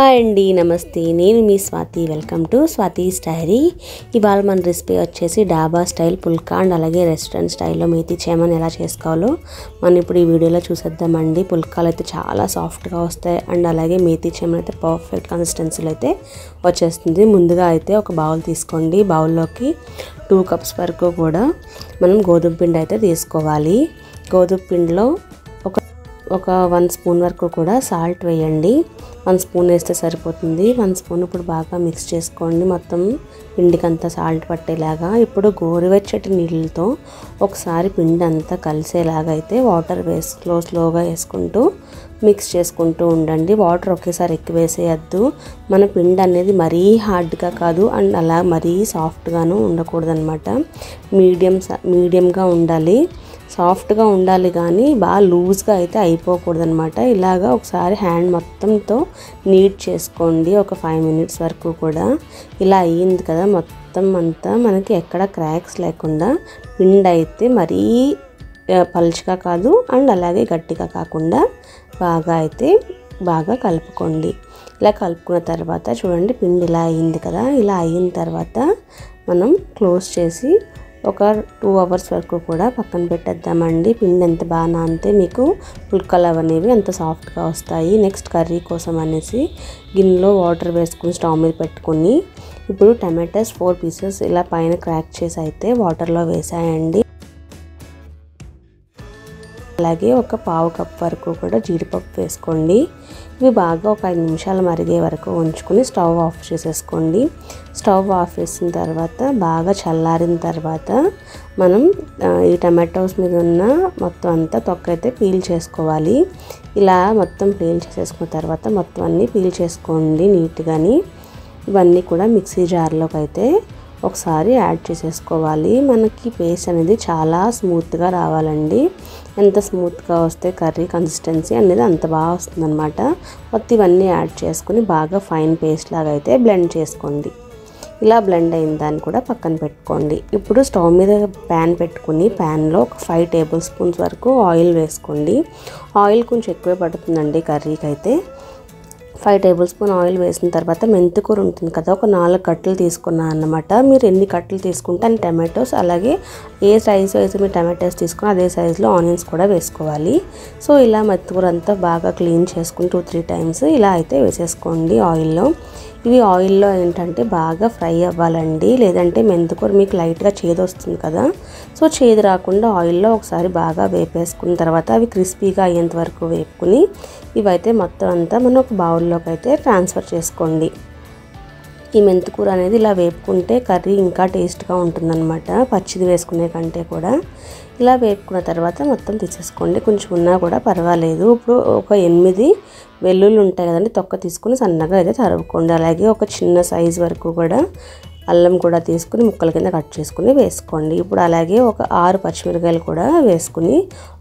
Hi అండి, నమస్తే. నేను మీ Swathi. Welcome to Swathi's diary. ఇవాళ మన రెసిపీ వచ్చేసి డాబా స్టైల్ పుల్కా అండ్ అలాగే రెస్టారెంట్ స్టైల్లో మేతి చేమని ఎలా చేసుకోవాలో మనం ఇప్పుడు ఈ వీడియోలో చూసేద్దామండి. పుల్కాలు అయితే చాలా సాఫ్ట్గా వస్తాయి అండ్ అలాగే మేతి చేమని అయితే పర్ఫెక్ట్ కన్సిస్టెన్సీలో అయితే వచ్చేస్తుంది. ముందుగా అయితే ఒక బౌల్ తీసుకోండి. బౌల్లోకి 2 కప్స్ వరకు కూడా మనం గోధుమ పిండి అయితే తీసుకోవాలి. గోధుమ పిండిలో ఒక 1 స్పూన్ వరకు కూడా సాల్ట్ వేయండి. 1 స్పూన్ వేస్తే సరిపోతుంది. 1 స్పూన్ ఇప్పుడు బాగా మిక్స్ చేసుకోండి, మొత్తం పిండికంతా సాల్ట్ పట్టేలాగా. ఇప్పుడు గోరువెచ్చటి నీళ్ళతో ఒకసారి పిండి అంతా కలిసేలాగా అయితే వాటర్ స్లోగా వేసుకుంటూ మిక్స్ చేసుకుంటూ ఉండండి. వాటర్ ఒకేసారి ఎక్కువ వేసేయద్దు. మన పిండి అనేది మరీ హార్డ్గా కాదు అండ్ అలా మరీ సాఫ్ట్గాను ఉండకూడదు అనమాట. మీడియంగా ఉండాలి. సాఫ్ట్గా ఉండాలి కానీ బాగా లూజ్గా అయితే అయిపోకూడదు అనమాట. ఇలాగా ఒకసారి హ్యాండ్ మొత్తంతో నీట్ చేసుకోండి ఒక 5 మినిట్స్ వరకు కూడా. ఇలా అయ్యింది కదా, మొత్తం అంతా మనకి ఎక్కడ క్రాక్స్ లేకుండా పిండి అయితే మరీ పలుచగా కాదు అండ్ అలాగే గట్టిగా కాకుండా బాగా కలుపుకోండి. ఇలా కలుపుకున్న తర్వాత చూడండి పిండి ఇలా అయ్యింది కదా. ఇలా అయిన తర్వాత మనం క్లోజ్ చేసి ఒక 2 అవర్స్ వరకు కూడా పక్కన పెట్టేద్దామండి. పిండి ఎంత బాగా నానితే మీకు పుల్కాలు అనేవి అంత సాఫ్ట్గా వస్తాయి. నెక్స్ట్ కర్రీ కోసం అనేసి గిన్నెలో వాటర్ వేసుకుని స్టవ్ మీద పెట్టుకుని ఇప్పుడు టమాటాస్ 4 పీసెస్ ఇలా పైన క్రాక్ చేసి అయితే వాటర్లో వేసాయండి. అలాగే ఒక 1/2 కప్ వరకు కూడా జీడిపప్పు వేసుకోండి. ఇవి బాగా ఒక 5 నిమిషాలు మరిగే వరకు ఉంచుకుని స్టవ్ ఆఫ్ చేసేసుకోండి. స్టవ్ ఆఫ్ చేసిన తర్వాత బాగా చల్లారిన తర్వాత మనం ఈ టమాటోస్ మీద ఉన్న మొత్తం అంతా తొక్క అయితే పీల్ చేసుకోవాలి. ఇలా మొత్తం పీల్ చేసేసుకున్న తర్వాత మొత్తం అన్నీ పీల్ చేసుకోండి నీట్గాని. ఇవన్నీ కూడా మిక్సీ జార్లోకి అయితే ఒకసారి యాడ్ చేసేసుకోవాలి. మనకి పేస్ట్ అనేది చాలా స్మూత్గా రావాలండి. ఎంత స్మూత్గా వస్తే కర్రీ కన్సిస్టెన్సీ అనేది అంత బాగా వస్తుందన్నమాట. మొత్తం ఇవన్నీ యాడ్ చేసుకుని బాగా ఫైన్ పేస్ట్ లాగా అయితే బ్లెండ్ చేసుకోండి. ఇలా బ్లెండ్ అయిన దాన్ని కూడా పక్కన పెట్టుకోండి. ఇప్పుడు స్టవ్ మీద ప్యాన్ పెట్టుకుని ప్యాన్లో ఒక 5 టేబుల్ స్పూన్స్ వరకు ఆయిల్ వేసుకోండి. ఆయిల్ కొంచెం ఎక్కువే పడుతుందండి కర్రీకి అయితే. 5 టేబుల్ స్పూన్ ఆయిల్ వేసిన తర్వాత మెంతికూర ఉంటుంది కదా, ఒక 4 కట్టలు తీసుకున్నాను అన్నమాట. మీరు ఎన్ని కట్టలు తీసుకుంటే అన్ని టమాటోస్, అలాగే ఏ సైజు అయితే మీరు టమాటోస్ తీసుకుని అదే సైజులో ఆనియన్స్ కూడా వేసుకోవాలి. సో ఇలా మెంతికూర అంతా బాగా క్లీన్ చేసుకుని 2-3 టైమ్స్ ఇలా అయితే వేసేసుకోండి ఆయిల్లో. ఇవి ఆయిల్లో ఏంటంటే బాగా ఫ్రై అవ్వాలండి, లేదంటే మెంతికూర మీకు లైట్గా చేదు వస్తుంది కదా. సో చేదు రాకుండా ఆయిల్లో ఒకసారి బాగా వేపేసుకున్న తర్వాత అవి క్రిస్పీగా అయ్యేంత వరకు వేపుకుని ఇవైతే మొత్తం అంతా మనం ఒక బౌల్లోకి అయితే ట్రాన్స్ఫర్ చేసుకోండి. ఈ మెంతికూర అనేది ఇలా వేపుకుంటే కర్రీ ఇంకా టేస్ట్గా ఉంటుందన్నమాట, పచ్చిది వేసుకునే కంటే కూడా. ఇలా వేపుకున్న తర్వాత మొత్తం తీసేసుకోండి. కొంచెం ఉన్నా కూడా పర్వాలేదు. ఇప్పుడు ఒక 8 వెల్లుల్లి ఉంటాయి కదండి, తొక్క తీసుకుని సన్నగా అయితే తరుముకోండి. అలాగే ఒక చిన్న సైజు వరకు కూడా అల్లం కూడా తీసుకుని ముక్కల కింద కట్ చేసుకుని వేసుకోండి. ఇప్పుడు అలాగే ఒక 6 పచ్చిమిరకాయలు కూడా వేసుకుని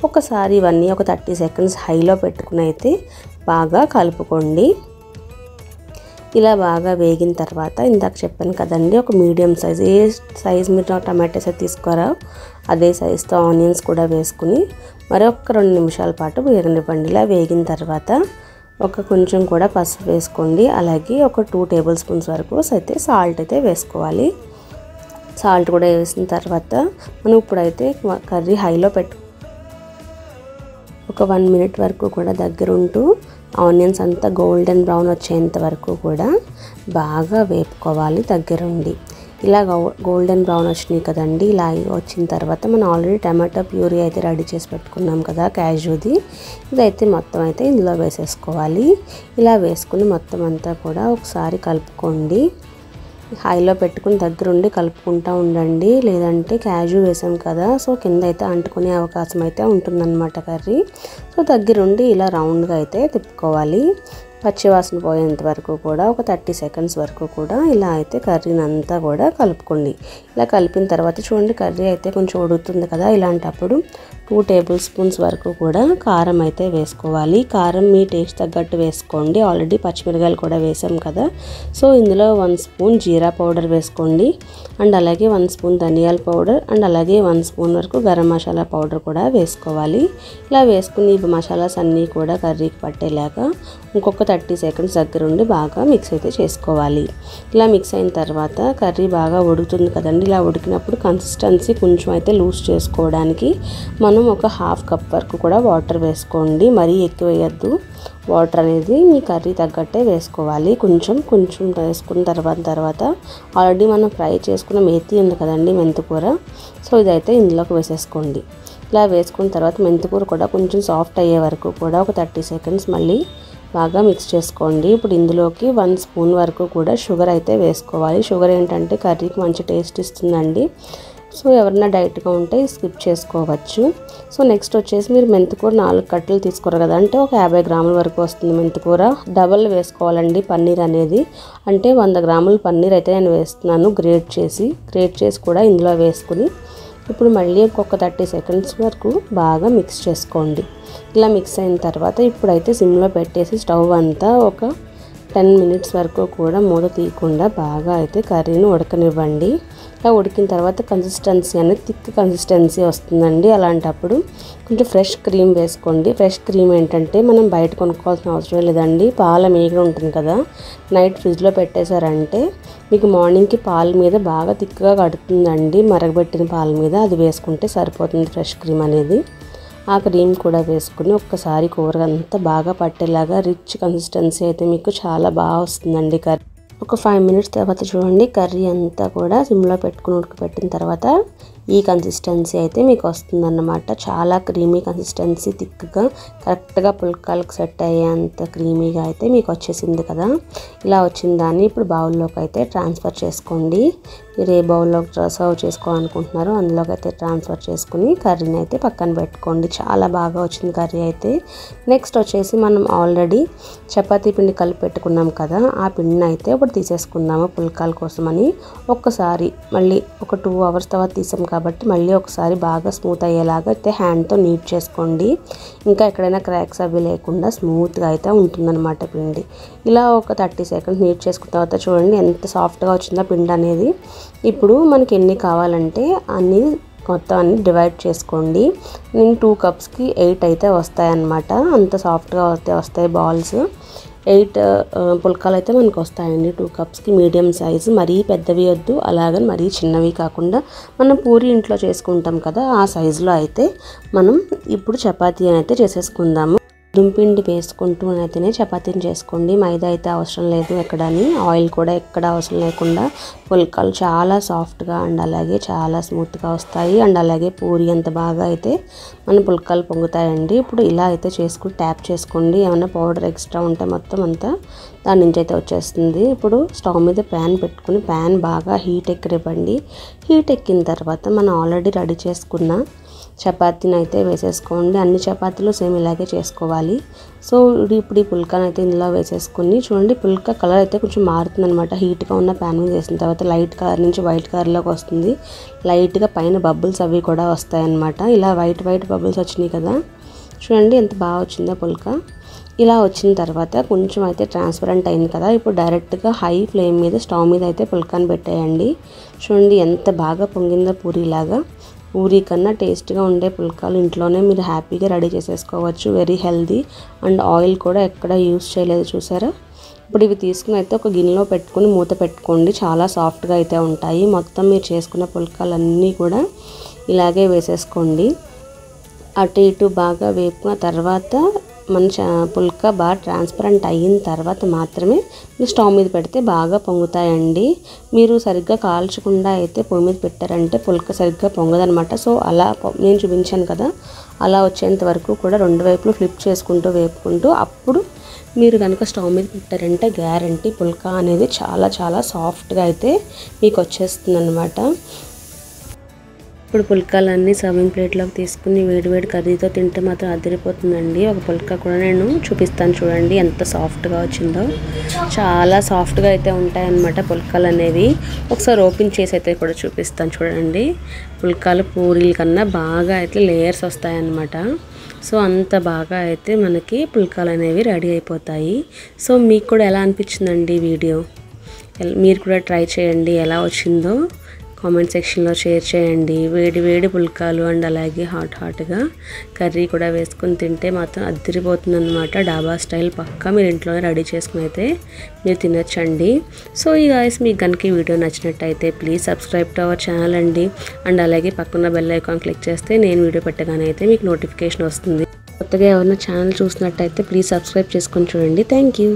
ఒకసారి ఇవన్నీ ఒక 30 సెకండ్స్ హైలో పెట్టుకుని అయితే బాగా కలుపుకోండి. ఇలా బాగా వేగిన తర్వాత ఇందాక చెప్పాను కదండి, ఒక మీడియం సైజ్, ఏ సైజ్ మీరు టమాటోస్ అయితే తీసుకోరో అదే సైజుతో ఆనియన్స్ కూడా వేసుకుని మరొక 2 నిమిషాల పాటు వేగనివ్వండి. ఇలా వేగిన తర్వాత ఒక కొంచెం కూడా పసుపు వేసుకోండి. అలాగే ఒక 2 టేబుల్ స్పూన్స్ వరకు అయితే సాల్ట్ అయితే వేసుకోవాలి. సాల్ట్ కూడా వేసిన తర్వాత మనం ఇప్పుడైతే కర్రీ హైలో ఒక 1 మినిట్ వరకు కూడా దగ్గరుంటూ ఆనియన్స్ అంతా గోల్డెన్ బ్రౌన్ వచ్చేంత వరకు కూడా బాగా వేపుకోవాలి దగ్గరుండి. ఇలా గోల్డెన్ బ్రౌన్ వచ్చినాయి కదండి. ఇలా వచ్చిన తర్వాత మనం ఆల్రెడీ టమాటో ప్యూరీ అయితే రెడీ చేసి పెట్టుకున్నాం కదా క్యాష్యూది, ఇదైతే మొత్తం అయితే ఇందులో వేసేసుకోవాలి. ఇలా వేసుకుని మొత్తం అంతా కూడా ఒకసారి కలుపుకోండి. హైలో పెట్టుకుని దగ్గరుండి కలుపుకుంటూ ఉండండి, లేదంటే క్యాష్యూ వేసాం కదా, సో కింద అయితే అంటుకునే అవకాశం అయితే ఉంటుందన్నమాట కర్రీ. సో దగ్గరుండి ఇలా రౌండ్గా అయితే తిప్పుకోవాలి. పచ్చివాసన పోయేంత వరకు కూడా ఒక 30 సెకండ్స్ వరకు కూడా ఇలా అయితే కర్రీని అంతా కూడా కలుపుకోండి. ఇలా కలిపిన తర్వాత చూడండి కర్రీ అయితే కొంచెం ఉడుకుతుంది కదా, ఇలాంటప్పుడు 2 టేబుల్ స్పూన్స్ వరకు కూడా కారం అయితే వేసుకోవాలి. కారం మీ టేస్ట్ తగ్గట్టు వేసుకోండి. ఆల్రెడీ పచ్చిమిరకాయలు కూడా వేసాం కదా. సో ఇందులో 1 స్పూన్ జీరా పౌడర్ వేసుకోండి. అండ్ అలాగే 1 స్పూన్ ధనియాల పౌడర్ అండ్ అలాగే 1 స్పూన్ వరకు గరం మసాలా పౌడర్ కూడా వేసుకోవాలి. ఇలా వేసుకుని ఈ మసాలాస్ అన్నీ కూడా కర్రీకి పట్టేలాగా ఇంకొక 30 సెకండ్స్ దగ్గరుండి బాగా మిక్స్ అయితే చేసుకోవాలి. ఇలా మిక్స్ అయిన తర్వాత కర్రీ బాగా ఉడుకుతుంది కదండి. ఇలా ఉడికినప్పుడు కన్సిస్టెన్సీ కొంచెం అయితే లూజ్ చేసుకోవడానికి మనం ఒక 1/2 కప్ వరకు కూడా వాటర్ వేసుకోండి. మరీ ఎక్కువ వేయద్దు. వాటర్ అనేది మీ కర్రీ తగ్గట్టే వేసుకోవాలి. కొంచెం వేసుకున్న తర్వాత ఆల్రెడీ మనం ఫ్రై చేసుకున్న మేతి ఉంది కదండి, మెంతికూర. సో ఇదైతే ఇందులోకి వేసేసుకోండి. ఇలా వేసుకున్న తర్వాత మెంతికూర కూడా కొంచెం సాఫ్ట్ అయ్యే వరకు కూడా ఒక 30 సెకండ్స్ మళ్ళీ బాగా మిక్స్ చేసుకోండి. ఇప్పుడు ఇందులోకి 1 స్పూన్ వరకు కూడా షుగర్ అయితే వేసుకోవాలి. షుగర్ ఏంటంటే కర్రీకి మంచి టేస్ట్ ఇస్తుందండి. సో ఎవరైనా డైట్గా ఉంటే స్కిప్ చేసుకోవచ్చు. సో నెక్స్ట్ వచ్చేసి మీరు మెంతికూర 4 కట్టలు తీసుకోరు కదా, అంటే ఒక 50 గ్రాముల వరకు వస్తుంది మెంతికూర. డబల్ వేసుకోవాలండి పన్నీర్ అనేది. అంటే 100 గ్రాముల పన్నీర్ అయితే నేను వేస్తున్నాను గ్రేట్ చేసి కూడా ఇందులో వేసుకుని ఇప్పుడు మళ్ళీ ఇంకొక 30 సెకండ్స్ వరకు బాగా మిక్స్ చేసుకోండి. ఇలా మిక్స్ అయిన తర్వాత ఇప్పుడైతే సిమ్లో పెట్టేసి స్టవ్ అంతా ఒక 10 మినిట్స్ వరకు కూడా మూత తీయకుండా బాగా అయితే కర్రీని ఉడకనివ్వండి. ఇలా ఉడికిన తర్వాత కన్సిస్టెన్సీ అనేది థిక్ కన్సిస్టెన్సీ వస్తుందండి. అలాంటప్పుడు కొంచెం ఫ్రెష్ క్రీమ్ వేసుకోండి. ఫ్రెష్ క్రీమ్ ఏంటంటే మనం బయట కొనుక్కోవాల్సిన అవసరం లేదండి. పాల మీగడ ఉంటుంది కదా, నైట్ ఫ్రిడ్జ్లో పెట్టేశారంటే మీకు మార్నింగ్కి పాల మీద బాగా థిక్గా కడుతుందండి. మరగబెట్టిన పాల మీద అది వేసుకుంటే సరిపోతుంది ఫ్రెష్ క్రీమ్ అనేది. ఆ క్రీమ్ కూడా వేసుకుని ఒక్కసారి కూర అంతా బాగా పట్టేలాగా రిచ్ కన్సిస్టెన్సీ అయితే మీకు చాలా బాగా వస్తుందండి కర్రీ. ఒక 5 మినిట్స్ తర్వాత చూడండి, కర్రీ అంతా కూడా సిమ్లో పెట్టుకుని ఉడకపెట్టిన తర్వాత ఈ కన్సిస్టెన్సీ అయితే మీకు వస్తుందన్నమాట. చాలా క్రీమీ కన్సిస్టెన్సీ, థిక్గా కరెక్ట్గా పుల్కాలకు సెట్ అయ్యేంత క్రీమీగా అయితే మీకు వచ్చేసింది కదా. ఇలా వచ్చిన దాన్ని ఇప్పుడు బౌల్లోకి అయితే ట్రాన్స్ఫర్ చేసుకోండి. మీరు ఏ బౌల్లోకి సర్వ్ చేసుకోవాలనుకుంటున్నారో అందులోకి అయితే ట్రాన్స్ఫర్ చేసుకుని కర్రీని అయితే పక్కన పెట్టుకోండి. చాలా బాగా వచ్చింది కర్రీ అయితే. నెక్స్ట్ వచ్చేసి మనం ఆల్రెడీ చపాతీ పిండి కలిపి పెట్టుకున్నాం కదా, ఆ పిండిని అయితే ఇప్పుడు తీసేసుకుందాము పుల్కాల కోసమని. ఒక్కసారి మళ్ళీ ఒక 2 అవర్స్ తర్వాత తీసాం కాబట్టి మళ్ళీ ఒకసారి బాగా స్మూత్ అయ్యేలాగా అయితే హ్యాండ్తో నీట్ చేసుకోండి. ఇంకా ఎక్కడైనా క్రాక్స్ అవి లేకుండా స్మూత్గా అయితే ఉంటుందన్నమాట పిండి. ఇలా ఒక 30 సెకండ్స్ నీట్ చేసుకున్న తర్వాత చూడండి ఎంత సాఫ్ట్గా వచ్చిందో పిండి అనేది. ఇప్పుడు మనకి ఎన్ని కావాలంటే అన్ని మొత్తం అన్ని డివైడ్ చేసుకోండి. నేను 2 కప్స్కి 8 అయితే వస్తాయన్నమాట. అంత సాఫ్ట్గా వస్తాయి బాల్స్. 8 పుల్కాలు అయితే మనకు వస్తాయండి 2 కప్స్కి. మీడియం సైజు, మరీ పెద్దవి వద్దు, అలాగని మరీ చిన్నవి కాకుండా మనం పూరి ఇంట్లో చేసుకుంటాం కదా ఆ సైజులో అయితే మనం ఇప్పుడు చపాతీ అయితే చేసేసుకుందాము. దుంపిండి వేసుకుంటూ అయితేనే చపాతీని చేసుకోండి. మైదా అయితే అవసరం లేదు ఎక్కడని, ఆయిల్ కూడా ఎక్కడ అవసరం లేకుండా పుల్కాలు చాలా సాఫ్ట్గా అండ్ అలాగే చాలా స్మూత్గా వస్తాయి. అండ్ అలాగే పూరి అంత బాగా అయితే మన పుల్కాలు పొంగుతాయండి. ఇప్పుడు ఇలా అయితే ట్యాప్ చేసుకోండి. ఏమైనా పౌడర్ ఎక్స్ట్రా ఉంటే మొత్తం అంతా దాని నుంచి అయితే వచ్చేస్తుంది. ఇప్పుడు స్టవ్ మీద ప్యాన్ పెట్టుకుని ప్యాన్ బాగా హీట్ ఎక్కనివ్వండి. హీట్ ఎక్కిన తర్వాత మనం ఆల్రెడీ రెడీ చేసుకున్న చపాతీని అయితే వేసేసుకోండి. అన్ని చపాతీలు సేమ్ ఇలాగే చేసుకోవాలి. సో ఇప్పుడు ఈ పుల్కాని అయితే ఇందులో వేసేసుకుని చూడండి, పుల్కా కలర్ అయితే కొంచెం మారుతుందనమాట. హీట్గా ఉన్న ప్యాన్ మీద వేసిన తర్వాత లైట్ కలర్ నుంచి వైట్ కలర్లోకి వస్తుంది. లైట్గా పైన బబుల్స్ అవి కూడా వస్తాయన్నమాట. ఇలా వైట్ బబుల్స్ వచ్చినాయి కదా, చూడండి ఎంత బాగా వచ్చిందో పుల్కా. ఇలా వచ్చిన తర్వాత కొంచెం అయితే ట్రాన్స్పరెంట్ అయింది కదా, ఇప్పుడు డైరెక్ట్గా హై ఫ్లేమ్ మీద స్టవ్ మీద అయితే పుల్కాని పెట్టేయండి. చూడండి ఎంత బాగా పొంగిందో పూరీలాగా. పూరీ కన్నా టేస్ట్గా ఉండే పుల్కాలు ఇంట్లోనే మీరు హ్యాపీగా రెడీ చేసేసుకోవచ్చు. వెరీ హెల్దీ అండ్ ఆయిల్ కూడా ఎక్కడ యూస్ చేయలేదు చూసారా. ఇప్పుడు ఇవి తీసుకుని అయితే ఒక గిన్నెలో పెట్టుకుని మూత పెట్టుకోండి. చాలా సాఫ్ట్గా అయితే ఉంటాయి. మొత్తం మీరు చేసుకున్న పుల్కాలన్నీ కూడా ఇలాగే వేసేసుకోండి. అటు ఇటు బాగా వేపుకున్న తర్వాత మన పుల్కా బాగా ట్రాన్స్పరెంట్ అయిన తర్వాత మాత్రమే మీరు స్టవ్ మీద పెడితే బాగా పొంగుతాయండి. మీరు సరిగ్గా కాల్చకుండా అయితే పొయ్యి మీద పెట్టారంటే పుల్కా సరిగ్గా పొంగదనమాట. సో అలా నేను చూపించాను కదా, అలా వచ్చేంత వరకు కూడా 2 వైపులు ఫ్లిప్ చేసుకుంటూ వేపుకుంటూ అప్పుడు మీరు కనుక స్టవ్ మీద పెట్టారంటే గ్యారంటీ పుల్కా అనేది చాలా చాలా సాఫ్ట్గా అయితే మీకు వచ్చేస్తుంది అనమాట. ఇప్పుడు పుల్కాలన్నీ సర్వింగ్ ప్లేట్లోకి తీసుకుని వేడివేడి కర్రీతో తింటే మాత్రం అదిరిపోతుందండి. ఒక పుల్కా కూడా నేను చూపిస్తాను చూడండి ఎంత సాఫ్ట్గా వచ్చిందో. చాలా సాఫ్ట్గా అయితే ఉంటాయన్నమాట పుల్కాలు అనేవి. ఒకసారి ఓపెన్ చేసి అయితే కూడా చూపిస్తాను చూడండి. పుల్కాలు పూరీల కన్నా బాగా అయితే లేయర్స్ వస్తాయన్నమాట. సో అంత బాగా అయితే మనకి పుల్కాలు అనేవి రెడీ అయిపోతాయి. సో మీకు కూడా ఎలా అనిపించిందండి వీడియో? మీరు కూడా ట్రై చేయండి, ఎలా వచ్చిందో కామెంట్ సెక్షన్లో షేర్ చేయండి. వేడి వేడి పుల్కాలు అండ్ అలాగే హాట్గా కర్రీ కూడా వేసుకొని తింటే మాత్రం అదిరిపోతుందన్నమాట. డాబా స్టైల్ పక్కా మీరు ఇంట్లోనే రెడీ చేసుకుని అయితే మీరు తినొచ్చండి. సో ఈ గాయస్ మీకు కనుక ఈ వీడియో నచ్చినట్టయితే please subscribe to our channel అండి. అండ్ అలాగే పక్కన బెల్ ఐకాన్ క్లిక్ చేస్తే నేను వీడియో పెట్టగానే అయితే మీకు నోటిఫికేషన్ వస్తుంది. కొత్తగా ఎవరైనా ఛానల్ చూసినట్టయితే ప్లీజ్ సబ్స్క్రైబ్ చేసుకొని చూడండి. Thank you.